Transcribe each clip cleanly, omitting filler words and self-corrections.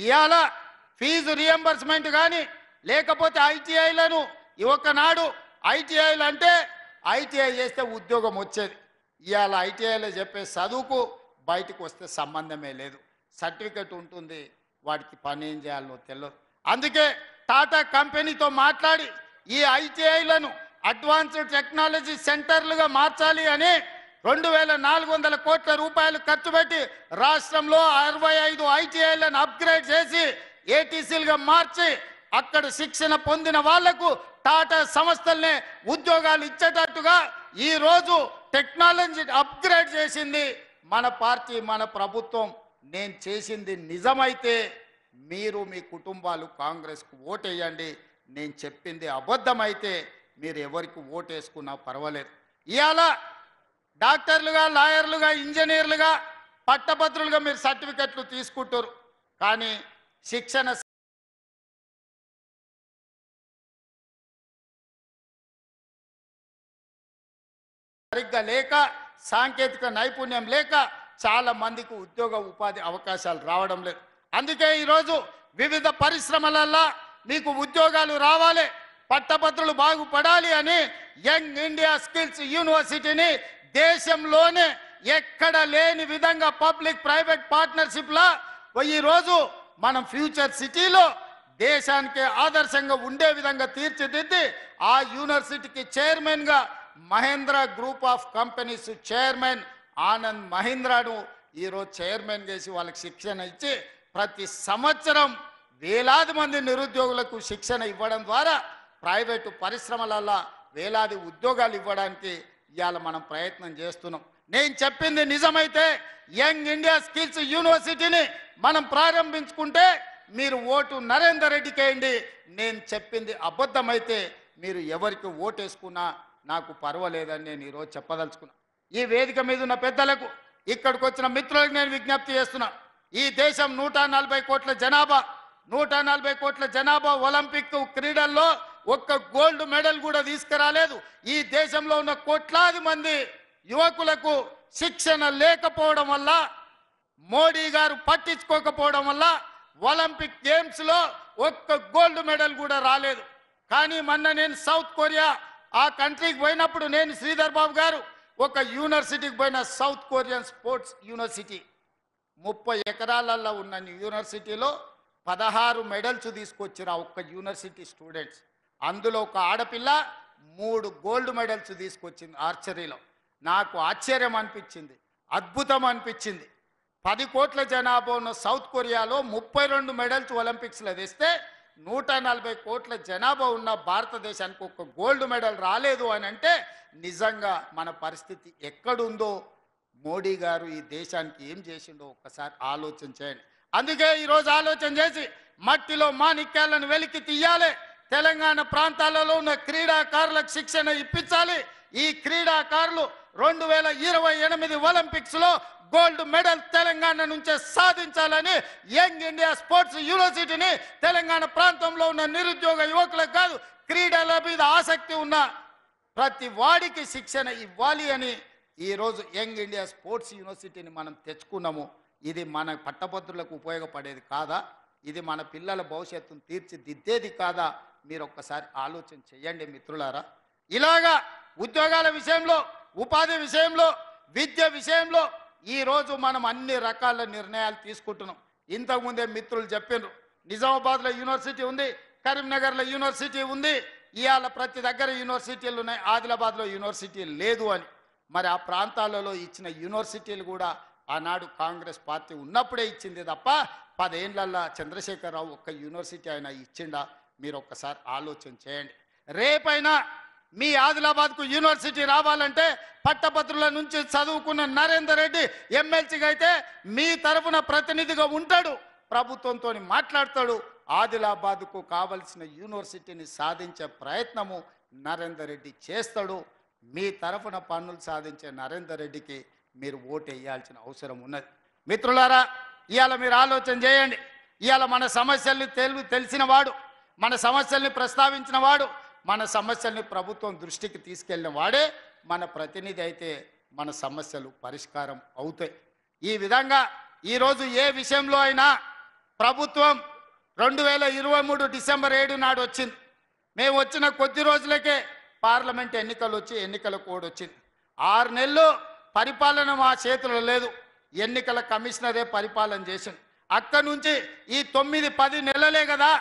ఇవాళ fee reimbursement కానీ లేకపోతే ఐటీఐలను ఒకనాడు ఐటీఐలు అంటే ఐటీఐ చేస్తే ఉద్యోగం వచ్చేది. ఇవాళ ఐటీఐలో చెప్పే చదువుకు బయటకు వస్తే సంబంధమే లేదు. సర్టిఫికెట్ ఉంటుంది, వాడికి పని ఏం చేయాలో తెలియదు. అందుకే టాటా కంపెనీతో మాట్లాడి ఈ ఐటీఐలను అడ్వాన్స్డ్ టెక్నాలజీ సెంటర్లుగా మార్చాలి అని 2400 కోట్ల రూపాయలు ఖర్చు పెట్టి రాష్ట్రంలో 65 ఐటీఐలను అప్గ్రేడ్ చేసి ఏటీసీలుగా మార్చి అక్కడ శిక్షణ పొందిన వాళ్లకు టాటా సంస్థలనే ఉద్యోగాలు ఇచ్చేటట్టుగా ఈ రోజు టెక్నాలజీ అప్గ్రేడ్ చేసింది మన పార్టీ, మన ప్రభుత్వం. నేను చేసింది నిజమైతే మీరు మీ కుటుంబాలు కాంగ్రెస్కు ఓటేయండి. నేను చెప్పింది అబద్ధమైతే మీరు ఎవరికి ఓటేసుకున్నా పర్వాలేదు. ఇవాళ డాక్టర్లుగా, లాయర్లుగా, ఇంజనీర్లుగా, పట్టభద్రులుగా మీరు సర్టిఫికెట్లు తీసుకుంటారు. కానీ శిక్షణ సరిగ్గా లేక, సాంకేతిక నైపుణ్యం లేక చాలా మందికి ఉద్యోగ ఉపాధి అవకాశాలు రావడం లేదు. అందుకే ఈరోజు వివిధ పరిశ్రమలలో మీకు ఉద్యోగాలు రావాలి, పట్టభద్రులు బాగుపడాలి అని యంగ్ ఇండియా స్కిల్స్ యూనివర్సిటీని దేశంలోనే ఎక్కడ లేని విధంగా పబ్లిక్ ప్రైవేట్ పార్ట్నర్షిప్లా ఈరోజు మనం ఫ్యూచర్ సిటీలో దేశానికి ఆదర్శంగా ఉండే విధంగా తీర్చిదిద్ది ఆ యూనివర్సిటీకి చైర్మన్గా Mahindra group of companies chairman Anand మహీంద్రాను ఈరోజు చైర్మన్ చేసి వాళ్ళకి శిక్షణ ఇచ్చి ప్రతి సంవత్సరం వేలాది మంది నిరుద్యోగులకు శిక్షణ ఇవ్వడం ద్వారా ప్రైవేటు పరిశ్రమలలో వేలాది ఉద్యోగాలు ఇవ్వడానికి ఇవాళ మనం ప్రయత్నం చేస్తున్నాం. నేను చెప్పింది నిజమైతే యంగ్ ఇండియా స్కిల్స్ యూనివర్సిటీని మనం ప్రారంభించుకుంటే మీరు ఓటు నరేందర్ రెడ్డికి వేయండి. నేను చెప్పింది అబద్ధమైతే మీరు ఎవరికి ఓటేసుకున్నా నాకు పర్వాలేదని నేను ఈరోజు చెప్పదలుచుకున్నా. ఈ వేదిక మీద ఉన్న పెద్దలకు, ఇక్కడికి వచ్చిన మిత్రులకు నేను విజ్ఞప్తి చేస్తున్నా. ఈ దేశం 140 కోట్ల జనాభా, 140 కోట్ల జనాభా ఒలింపిక్ క్రీడల్లో ఒక్క గోల్డ్ మెడల్ కూడా తీసుకురాలేదు. ఈ దేశంలో ఉన్న కోట్లాది మంది యువకులకు శిక్షణ లేకపోవడం వల్ల, మోడీ గారు పట్టించుకోకపోవడం వల్ల ఒలింపిక్ గేమ్స్లో ఒక్క గోల్డ్ మెడల్ కూడా రాలేదు. కానీ మొన్న నేను సౌత్ కొరియా ఆ కంట్రీకి పోయినప్పుడు నేను శ్రీధర్ బాబు గారు ఒక యూనివర్సిటీకి పోయిన, సౌత్ కొరియన్ స్పోర్ట్స్ యూనివర్సిటీ 30 ఎకరాలలో ఉన్న యూనివర్సిటీలో 16 మెడల్స్ తీసుకొచ్చారు ఆ ఒక్క యూనివర్సిటీ స్టూడెంట్స్. అందులో ఒక ఆడపిల్ల 3 గోల్డ్ మెడల్స్ తీసుకొచ్చింది ఆర్చరీలో. నాకు ఆశ్చర్యం అనిపించింది, అద్భుతం అనిపించింది. 10 కోట్ల జనాభా ఉన్న సౌత్ కొరియాలో 32 మెడల్స్ ఒలింపిక్స్లో తెస్తే 140 కోట్ల జనాభా ఉన్న భారతదేశానికి ఒక గోల్డ్ మెడల్ రాలేదు అని అంటే నిజంగా మన పరిస్థితి ఎక్కడుందో, మోడీ గారు ఈ దేశానికి ఏం చేసిండో ఒక్కసారి ఆలోచన చేయండి. అందుకే ఈరోజు ఆలోచన చేసి మట్టిలో మాణిక్యాలను వెలికి తీయాలి. తెలంగాణ ప్రాంతాలలో ఉన్న క్రీడాకారులకు శిక్షణ ఇప్పించాలి. ఈ క్రీడాకారులు 2028 ఒలింపిక్స్లో గోల్డ్ మెడల్ తెలంగాణ నుంచే సాధించాలని యంగ్ ఇండియా స్పోర్ట్స్ యూనివర్సిటీని తెలంగాణ ప్రాంతంలో ఉన్న నిరుద్యోగ యువకులకు కాదు, క్రీడల మీద ఆసక్తి ఉన్న ప్రతి వాడికి శిక్షణ ఇవ్వాలి అని ఈరోజు యంగ్ ఇండియా స్పోర్ట్స్ యూనివర్సిటీని మనం తెచ్చుకున్నాము. ఇది మన పట్టభద్రులకు ఉపయోగపడేది కాదా? ఇది మన పిల్లల భవిష్యత్తును తీర్చిదిద్దేది కాదా? మీరు ఒక్కసారి ఆలోచన చేయండి మిత్రులారా. ఇలాగా ఉద్యోగాల విషయంలో, ఉపాధి విషయంలో, విద్య విషయంలో ఈరోజు మనం అన్ని రకాల నిర్ణయాలు తీసుకుంటున్నాం. ఇంతకుముందే మిత్రులు చెప్పినారు, నిజామాబాద్లో యూనివర్సిటీ ఉంది, కరీంనగర్లో యూనివర్సిటీ ఉంది, ఇవాళ ప్రతి దగ్గర యూనివర్సిటీలు ఉన్నాయి, ఆదిలాబాద్లో యూనివర్సిటీ లేదు అని. మరి ఆ ప్రాంతాలలో ఇచ్చిన యూనివర్సిటీలు కూడా ఆనాడు కాంగ్రెస్ పార్టీ ఉన్నప్పుడే ఇచ్చింది తప్ప 10 ఏళ్లలో చంద్రశేఖరరావు ఒక్క యూనివర్సిటీ అయినా ఇచ్చిండా? మీరు ఒక్కసారి ఆలోచన చేయండి. రేపైనా మీ ఆదిలాబాద్కు యూనివర్సిటీ రావాలంటే పట్టభద్రుల నుంచి చదువుకున్న నరేందర్ రెడ్డి ఎమ్మెల్సీగా అయితే మీ తరఫున ప్రతినిధిగా ఉంటాడు, ప్రభుత్వంతో మాట్లాడతాడు. ఆదిలాబాద్కు కావలసిన యూనివర్సిటీని సాధించే ప్రయత్నము నరేందర్ రెడ్డి చేస్తాడు. మీ తరఫున పన్నులు సాధించే నరేందర్ రెడ్డికి మీరు ఓటు వేయాల్సిన అవసరం ఉన్నది. మిత్రులారా, ఇవాళ మీరు ఆలోచన చేయండి. ఇవాళ మన సమస్యల్ని తెలిసిన వాడు, మన సమస్యల్ని ప్రస్తావించిన వాడు, మన సమస్యల్ని ప్రభుత్వం దృష్టికి తీసుకెళ్ళిన వాడే మన ప్రతినిధి అయితే మన సమస్యలు పరిష్కారం అవుతాయి. ఈ విధంగా ఈరోజు ఏ విషయంలో అయినా ప్రభుత్వం 2023 డిసెంబర్ 7 నాడు వచ్చింది. మేము వచ్చిన కొద్ది రోజులకే పార్లమెంట్ ఎన్నికలు వచ్చి ఎన్నికల కోడ్ వచ్చింది. 6 నెలలు పరిపాలన మా చేతిలో లేదు. ఎన్నికల కమిషనరే పరిపాలన చేసింది. అక్కడి నుంచి ఈ 9-10 నెలలే కదా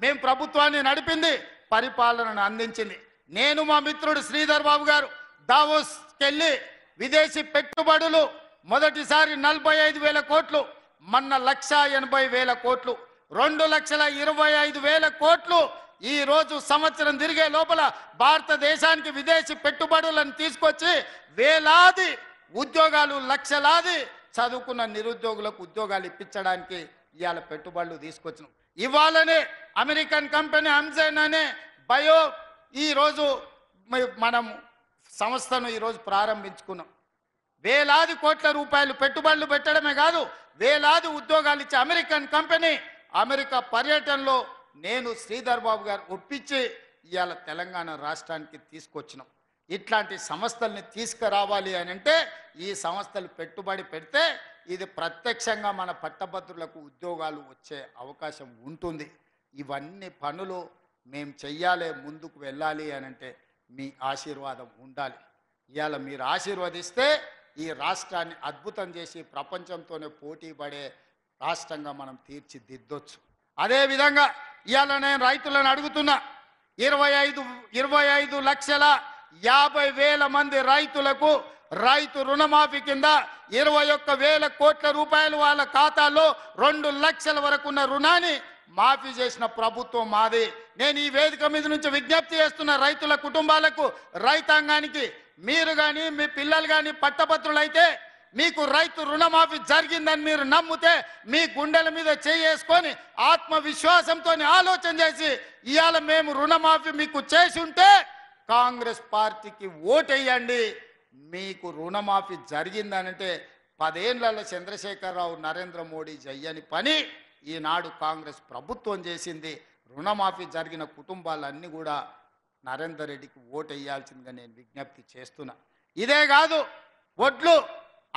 మేము ప్రభుత్వాన్ని నడిపింది, పరిపాలనను అందించింది. నేను మా మిత్రుడు శ్రీధర్ బాబు గారు దావోస్కి వెళ్ళి విదేశీ పెట్టుబడులు మొదటిసారి 45,000 కోట్లు, మొన్న 1,80,000 కోట్లు, 2,25,000 కోట్లు. ఈ రోజు సంవత్సరం తిరిగే లోపల భారతదేశానికి విదేశీ పెట్టుబడులను తీసుకొచ్చి వేలాది ఉద్యోగాలు, లక్షలాది చదువుకున్న నిరుద్యోగులకు ఉద్యోగాలు ఇప్పించడానికి ఇవాళ పెట్టుబడులు తీసుకొచ్చినాం. ఇవాళనే అమెరికన్ కంపెనీ అమెజాన్ అనే బయో ఈరోజు మనం సంస్థను ఈరోజు ప్రారంభించుకున్నాం. వేలాది కోట్ల రూపాయలు పెట్టుబడులు పెట్టడమే కాదు, వేలాది ఉద్యోగాలు ఇచ్చే అమెరికన్ కంపెనీ అమెరికా పర్యటనలో నేను శ్రీధర్ బాబు గారు ఒప్పించి ఇవాళ తెలంగాణ రాష్ట్రానికి తీసుకొచ్చినాం. ఇట్లాంటి సంస్థల్ని తీసుకురావాలి అని అంటే ఈ సంస్థలు పెట్టుబడి పెడితే ఇది ప్రత్యక్షంగా మన పట్టభద్రులకు ఉద్యోగాలు వచ్చే అవకాశం ఉంటుంది. ఇవన్నీ పనులు మేము చెయ్యాలి, ముందుకు వెళ్ళాలి అని అంటే మీ ఆశీర్వాదం ఉండాలి. ఇవాళ మీరు ఆశీర్వదిస్తే ఈ రాష్ట్రాన్ని అద్భుతం చేసి ప్రపంచంతోనే పోటీ పడే రాష్ట్రంగా మనం తీర్చిదిద్దొచ్చు. అదేవిధంగా ఇవాళ నేను రైతులను అడుగుతున్నా, 25,50,000 మంది రైతులకు రైతు రుణమాఫీ కింద 21,000 కోట్ల రూపాయలు వాళ్ళ ఖాతాలో 2 లక్షల వరకు ఉన్న రుణాన్ని మాఫీ చేసిన ప్రభుత్వం మాది. నేను ఈ వేదిక మీద నుంచి విజ్ఞప్తి చేస్తున్న రైతుల కుటుంబాలకు, రైతాంగానికి, మీరు కానీ మీ పిల్లలు కానీ పట్టభద్రులైతే మీకు రైతు రుణమాఫీ జరిగిందని మీరు నమ్మితే మీ గుండెల మీద చేసుకొని ఆత్మవిశ్వాసంతో ఆలోచన చేసి ఇవాళ మేము రుణమాఫీ మీకు చేసి ఉంటే కాంగ్రెస్ పార్టీకి ఓటేయండి. మీకు రుణమాఫీ జరిగిందనంటే 10 ఏళ్లలో చంద్రశేఖరరావు, నరేంద్ర మోడీ చెయ్యని పని ఈనాడు కాంగ్రెస్ ప్రభుత్వం చేసింది. రుణమాఫీ జరిగిన కుటుంబాలన్నీ కూడా నరేందర్ రెడ్డికి ఓటేయాల్సిందిగా నేను విజ్ఞప్తి చేస్తున్నా. ఇదే కాదు, ఒడ్లు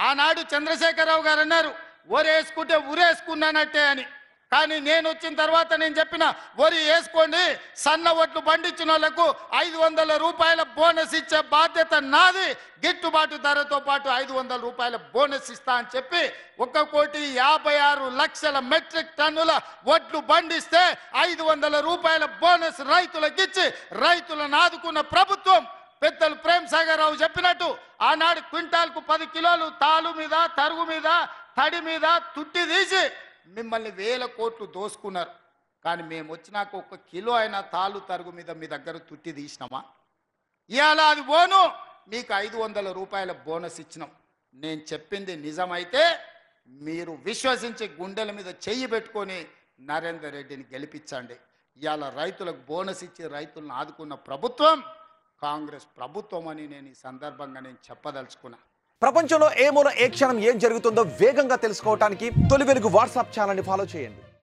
ఆనాడు చంద్రశేఖరరావు గారు అన్నారు ఒరేసుకుంటే ఉరేసుకున్నానట్టే అని. కానీ నేను వచ్చిన తర్వాత నేను చెప్పిన వరి వేసుకోండి, సన్న ఒట్లు పండించిన వాళ్ళకు 500 రూపాయల బోనస్ ఇచ్చే బాధ్యత నాది, గిట్టుబాటు ధరతో పాటు 500 రూపాయల బోనస్ ఇస్తా అని చెప్పి 1,56,00,000 మెట్రిక్ టన్నుల ఒట్లు పండిస్తే 500 రూపాయల బోనస్ రైతులకు ఇచ్చి రైతులను ఆదుకున్న ప్రభుత్వం. పెద్దలు ప్రేమ్ సాగర్ రావు చెప్పినట్టు ఆనాడు క్వింటాల్కు 10 కిలోలు తాలు మీద, తరుగు మీద, తడి మీద తుట్టి తీసి మిమ్మల్ని 1,000 కోట్లు దోసుకున్నారు. కానీ మేము వచ్చినాక 1 కిలో అయినా తాలు తరుగు మీద మీ దగ్గర తుట్టి తీసినామా? ఇవాళ అది పోను మీకు 500 రూపాయల బోనస్ ఇచ్చినాం. నేను చెప్పింది నిజమైతే మీరు విశ్వసించి గుండెల మీద చెయ్యి పెట్టుకొని నరేందర్ రెడ్డిని గెలిపించండి. ఇవాళ రైతులకు బోనస్ ఇచ్చి రైతులను ఆదుకున్న ప్రభుత్వం కాంగ్రెస్ ప్రభుత్వం అని నేను ఈ సందర్భంగా నేను చెప్పదలుచుకున్నా. ప్రపంచంలో ఏ మూల ఏ క్షణం ఏం జరుగుతుందో వేగంగా తెలుసుకోవడానికి తొలి వెలుగు వాట్సాప్ ఛానల్ని ఫాలో చేయండి.